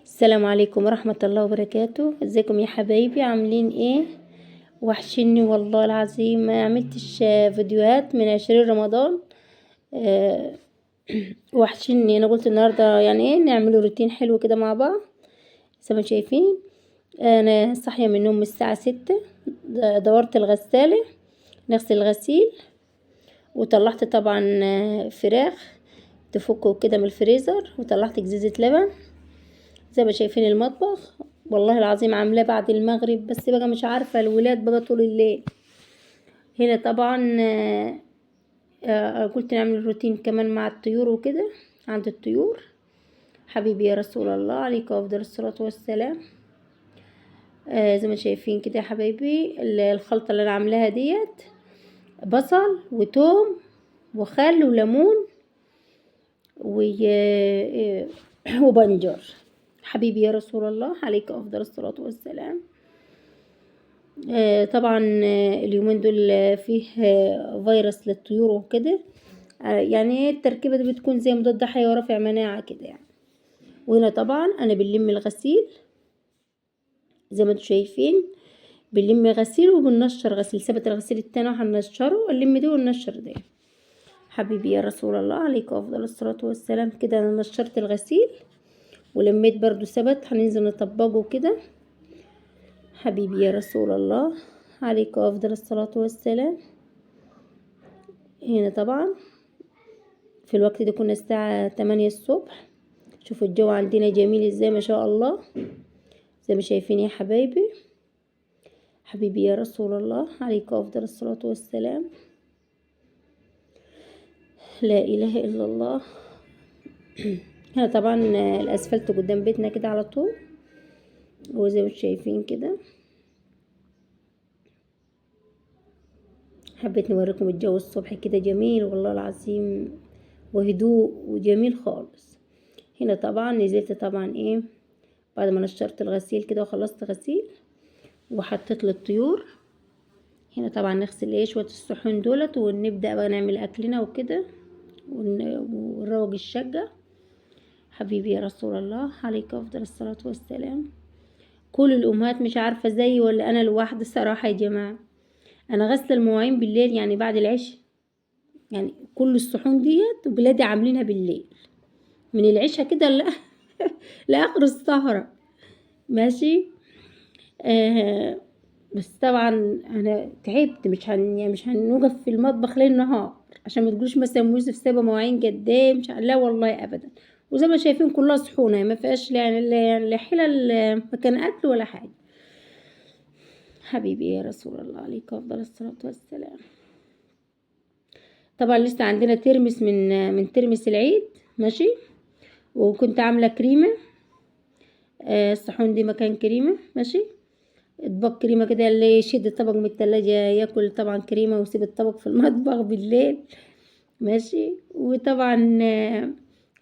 السلام عليكم ورحمة الله وبركاته. ازيكم يا حبايبي؟ عاملين ايه؟ وحشني والله العظيم، ما عملتش فيديوهات من 20 رمضان. آه، وحشني. انا قلت النهارده يعني ايه نعمل روتين حلو كده مع بعض. زي ما شايفين انا صاحيه من النوم الساعه 6. دورت الغساله نغسل الغسيل، وطلعت طبعا فراخ تفكه كده من الفريزر، وطلعت جزازة لبن. زي ما شايفين المطبخ والله العظيم عاملاه بعد المغرب، بس بقى مش عارفة الولاد بقى طول الليل هنا طبعا. قلت نعمل روتين كمان مع الطيور وكده. عند الطيور حبيبي يا رسول الله عليك افضل الصلاة والسلام. زي ما شايفين كده يا حبايبي، الخلطة اللي انا عاملاها ديت بصل وتوم وخل وليمون وبنجر. حبيبي يا رسول الله عليك افضل الصلاة والسلام. طبعا اليومين دول فيه فيروس للطيور وكده. يعني ايه التركيبة دي بتكون زي مضاد حيوي ورافع مناعة كده يعني. وهنا طبعا انا بنلم الغسيل زي ما انتم شايفين، بنلم غسيل وبننشر غسيل. ثبت الغسيل التاني وهننشره، نلم ده وننشر ده. حبيبي يا رسول الله عليك افضل الصلاة والسلام. كده انا نشرت الغسيل ولميت برضو ثبت، هننزل نطبقه كده. حبيبي يا رسول الله عليك افضل الصلاة والسلام. هنا طبعا في الوقت ده كنا الساعة 8 الصبح. شوفوا الجو عندنا جميل ازاي ما شاء الله، زي ما شايفين يا حبايبي. حبيبي يا رسول الله عليك افضل الصلاة والسلام. لا اله الا الله. هنا طبعا الاسفلت قدام بيتنا كده على طول، وزي ما شايفين كده. حبيت نوريكم الجو الصبح كده جميل والله العظيم، وهدوء وجميل خالص. هنا طبعا نزلت طبعا ايه بعد ما نشرت الغسيل كده وخلصت غسيل، وحطيت للطيور. هنا طبعا نغسل ايه شوية الصحون دولت، ونبدأ بقى نعمل اكلنا وكده ونروج الشقة. حبيبي يا رسول الله عليك افضل الصلاة والسلام. كل الامهات مش عارفة زيي ولا انا لوحدي الصراحة يا جماعة. انا غسل المواعين بالليل يعني بعد العشاء، يعني كل الصحون ديت وبلادي عاملينها بالليل من العشاء كده لاخر السهرة. ماشي. بس طبعا انا تعبت، يعني مش هنوقف في المطبخ ليل نهار عشان ما تقولوش مثلا يوسف سابه مواعين قدام لا والله ابدا. وزي ما شايفين كلها صحونه ما فيهاش لا حيله مكان اكل ولا حاجه. حبيبي يا رسول الله عليك افضل الصلاه والسلام. طبعا لسه عندنا ترمس من ترمس العيد. ماشي. وكنت عامله كريمه. الصحون دي مكان كريمه. ماشي. اطباق كريمه كده، اللي يشد الطبق من التلاجة ياكل طبعا كريمه ويسيب الطبق في المطبخ بالليل. ماشي. وطبعا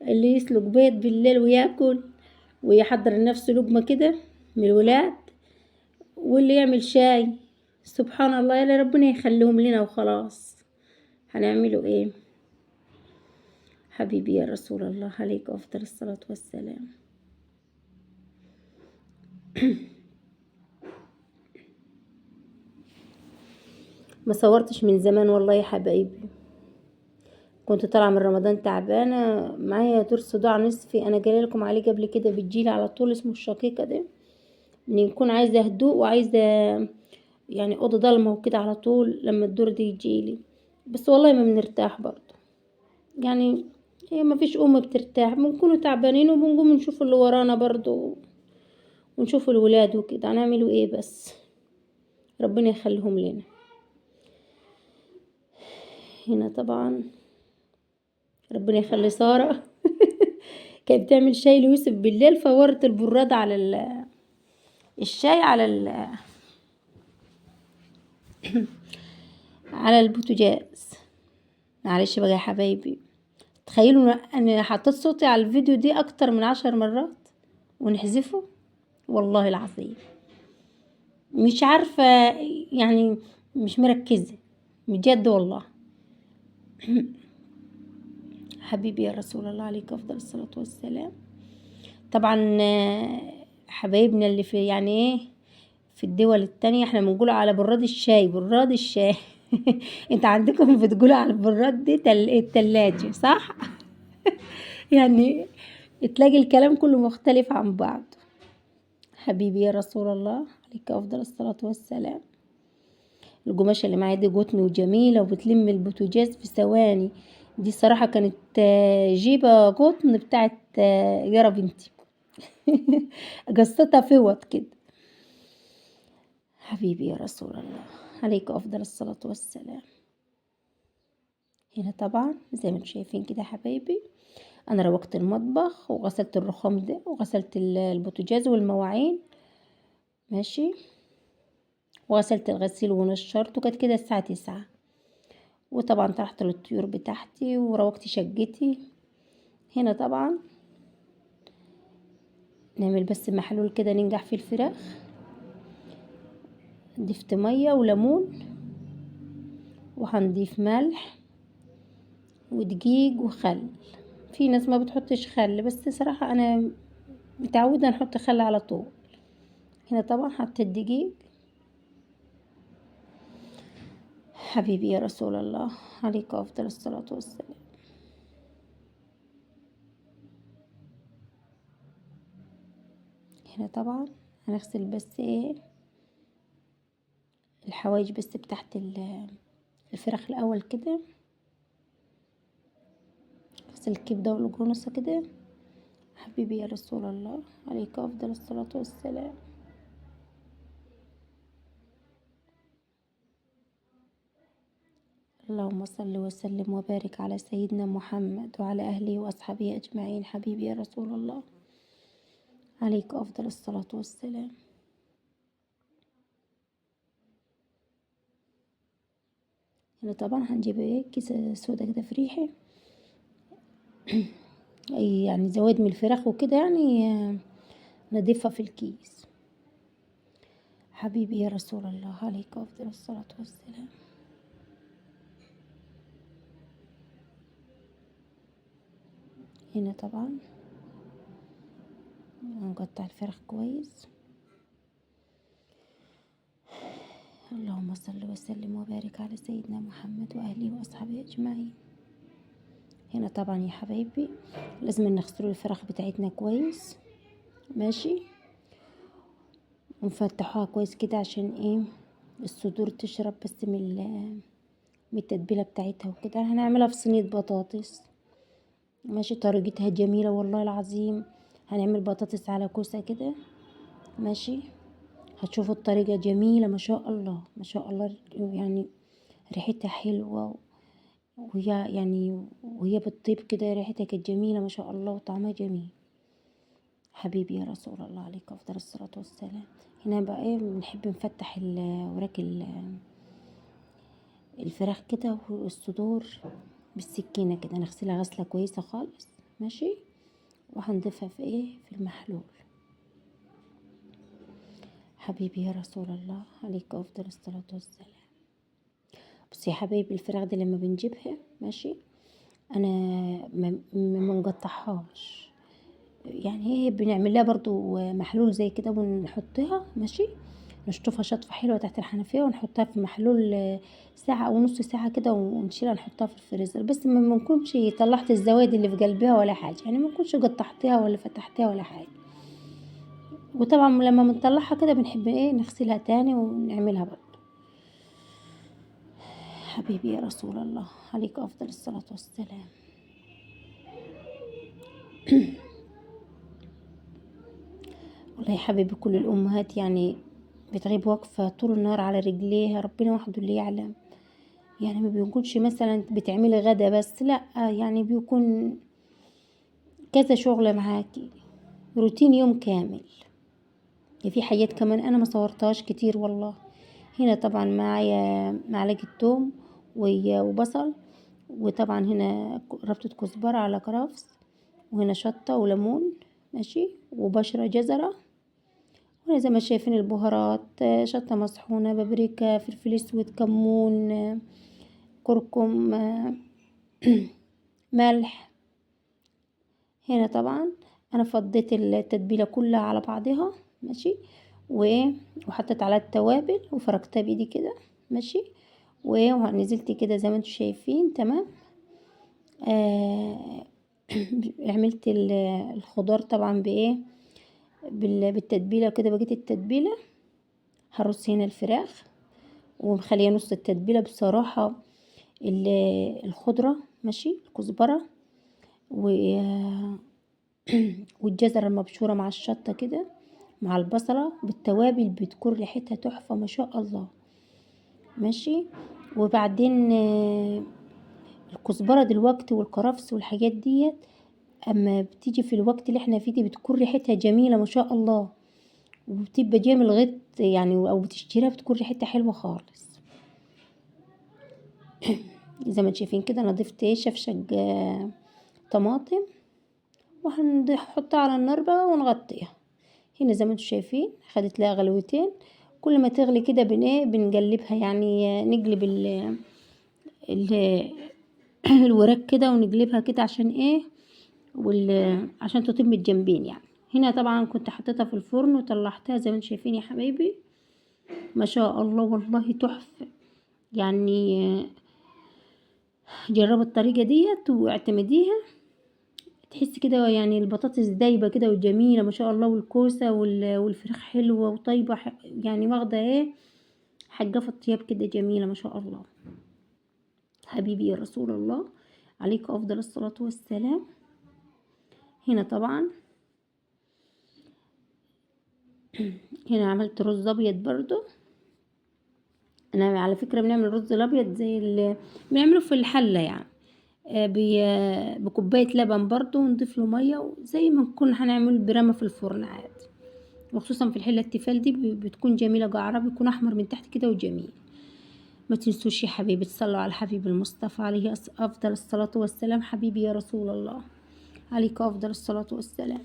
اللي يسلق بيض بالليل وياكل ويحضر لنفسه لقمه كده من الولاد، واللي يعمل شاي. سبحان الله، يا ربنا يخليهم لنا وخلاص. هنعمله ايه؟ حبيبي يا رسول الله عليك افضل الصلاه والسلام. ما صورتش من زمان والله يا حبايبي. كنت طالعه من رمضان تعبانه، معايا دور صداع نصفي انا جايه لكم عليه قبل كده، بتجيلي على طول اسمه الشقيقه ده. ان يكون عايزه هدوء وعايزه يعني اوضه ضلمه وكده على طول لما الدور ده يجيلي. بس والله ما بنرتاح برضه يعني. هي ما فيش بترتاح، بنكونوا تعبانين وبنقوم نشوف اللي ورانا برضه ونشوف الولاد وكده. هنعملوا ايه بس؟ ربنا يخليهم لنا. هنا طبعا ربنا يخلي سارة كانت بتعمل شاي ليوسف بالليل، فورت البراد على الشاي على البوتاجاز. معلش بقى يا حبايبي، تخيلوا انا حطيت صوتي على الفيديو دي اكتر من 10 مرات ونحذفه. والله العظيم مش عارفة يعني، مش مركزة بجد والله. حبيبي يا رسول الله عليك افضل الصلاة والسلام. طبعا حبايبنا اللي في يعني ايه في الدول التانية احنا بنقول على براد الشاي براد الشاي. انت عندكم بتقولوا على البراد دي التلاجة صح؟ يعني تلاقي الكلام كله مختلف عن بعض. حبيبي يا رسول الله عليك افضل الصلاة والسلام. القماشة اللي معايا دي قطن وجميلة وبتلم البوتاجاز في ثواني. دي صراحة كانت جيبة قطن بتاعت يارا بنتي. قصتها فوت كده. حبيبي يا رسول الله عليك أفضل الصلاة والسلام. هنا طبعا زي ما انتم شايفين كده حبايبي، أنا روقت المطبخ وغسلت الرخام ده وغسلت البوتاجاز والمواعين ماشي، وغسلت الغسيل ونشرته. كانت كده الساعة 9، وطبعا طرحت للطيور بتاعتي وروقت شقتي. هنا طبعا نعمل بس محلول كده ننجح فيه الفراخ. ضفت مية وليمون، وهنضيف ملح ودقيق وخل. في ناس ما بتحطش خل، بس صراحة انا متعودة نحط خل على طول. هنا طبعا حطيت دقيق. حبيبي يا رسول الله عليك افضل الصلاة والسلام. هنا طبعا هنغسل بس ايه الحوايج بس بتاعت الفراخ الاول كده. اغسل الكبدة والقرنصة كده. حبيبي يا رسول الله عليك افضل الصلاة والسلام. اللهم صل وسلم وبارك على سيدنا محمد وعلى اهله واصحابه اجمعين. حبيبي يا رسول الله عليك افضل الصلاة والسلام. هنا طبعا هنجيب ايه كيس سودا كده فريحة، اي يعني زواد من الفراخ وكده يعني نضيفها في الكيس. حبيبي يا رسول الله عليك افضل الصلاة والسلام. هنا طبعا هنقطع الفراخ كويس. اللهم صل وسلم وبارك على سيدنا محمد واهله واصحابه اجمعين. هنا طبعا يا حبايبي لازم نغسل الفراخ بتاعتنا كويس ماشي، ونفتحوها كويس كده عشان ايه الصدور تشرب بس من التتبيله بتاعتها وكده. هنعملها في صينيه بطاطس ماشي، طريقتها جميله والله العظيم. هنعمل بطاطس على كوسه كده ماشي، هتشوفوا الطريقه جميله ما شاء الله ما شاء الله، يعني ريحتها حلوه وهي بتطيب كده ريحتها كانت جميله ما شاء الله وطعمها جميل. حبيبي يا رسول الله عليك افضل الصلاة والسلام. هنا بقى ايه بنحب نفتح وراك الفراخ كده والصدور بالسكينة كده، نغسلها غسلة كويسة خالص ماشي، وهنضيفها في ايه في المحلول. حبيبي يا رسول الله عليك افضل الصلاة والسلام. بس يا حبايبي الفراخ دي لما بنجيبها ماشي، انا ما نقطعهاش، يعني هي بنعمل لها برضو محلول زي كده ونحطها ماشي، نشطفها شطفة حلوة تحت الحنفية ونحطها في محلول ساعة او نص ساعة كده ونشيلها نحطها في الفريزر. بس ما نكونش طلعت الزوائد اللي في قلبها ولا حاجة، يعني ما نكونش قطعتها ولا فتحتها ولا حاجة. وطبعا لما بنطلعها كده بنحب ايه نغسلها تاني ونعملها برضو. حبيبي يا رسول الله عليك افضل الصلاة والسلام. والله يا حبيبي كل الامهات يعني بتغيب واقفة طول النهار على رجليها، ربنا وحده اللي يعلم. يعني ما بيكونش مثلا بتعملي غدا بس، لا يعني بيكون كذا شغلة معاكي، روتين يوم كامل. في حاجات كمان انا ما صورتهاش كتير والله. هنا طبعا معايا معلقة توم وبصل، وطبعا هنا ربطة كزبرة على كرفس، وهنا شطة وليمون ماشي، وبشرة جزرة، وهنا زي ما شايفين البهارات شطة مطحونة، بابريكا، فلفل اسود، كمون، كركم، ملح. هنا طبعا انا فضيت التتبيله كلها على بعضها ماشي، وحطيت على التوابل وفركتها بايدي كده ماشي، ونزلت كده زي ما انتم شايفين تمام. آه عملت الخضار طبعا بايه، بالتتبيله كده. بقيت التتبيله هرص هنا الفراخ ومخليه نص التتبيله. بصراحه الخضره ماشي، الكزبره والجزر المبشوره مع الشطه كده مع البصله بالتوابل بتكون ريحتها تحفه ما شاء الله ماشي. وبعدين الكزبره دلوقتي والكرفس والحاجات ديت اما بتيجي في الوقت اللي احنا فيه دي بتكون ريحتها جميله ما شاء الله، وبتبقى جايه من الغيط يعني او بتشتريها بتكون ريحتها حلوه خالص. زي ما انتم شايفين كده انا ضفت شفشق طماطم وهنحطها على النار بقى ونغطيها. هنا زي ما انتم شايفين خدت لها غلوتين، كل ما تغلي كده بنقلبها يعني نقلب ال الوراك كده ونقلبها كده عشان ايه عشان تطيب من الجنبين يعني. هنا طبعا كنت حطيتها في الفرن وطلعتها زي ما انتم شايفين يا حبايبي ما شاء الله والله تحفه يعني. جربوا الطريقه ديت واعتمديها، تحس كده يعني البطاطس دايبه كده وجميله ما شاء الله، والكوسه والفراخ حلوه وطيبه يعني واخده ايه حاجه في الطياب كده جميله ما شاء الله. حبيبي يا رسول الله عليك افضل الصلاه والسلام. هنا طبعا هنا عملت رز ابيض برضو. انا على فكره بنعمل الرز الابيض زي اللي بنعمله في الحله يعني بكوبايه لبن برضو ونضيف له ميه زي ما نكون هنعمل برامه في الفرن عادي. وخصوصا في الحله التيفال دي بتكون جميله قعرة، بيكون احمر من تحت كده وجميل. ما تنسوش يا حبيبي تصلوا على الحبيب المصطفى عليه افضل الصلاه والسلام. حبيبي يا رسول الله عليك افضل الصلاه والسلام.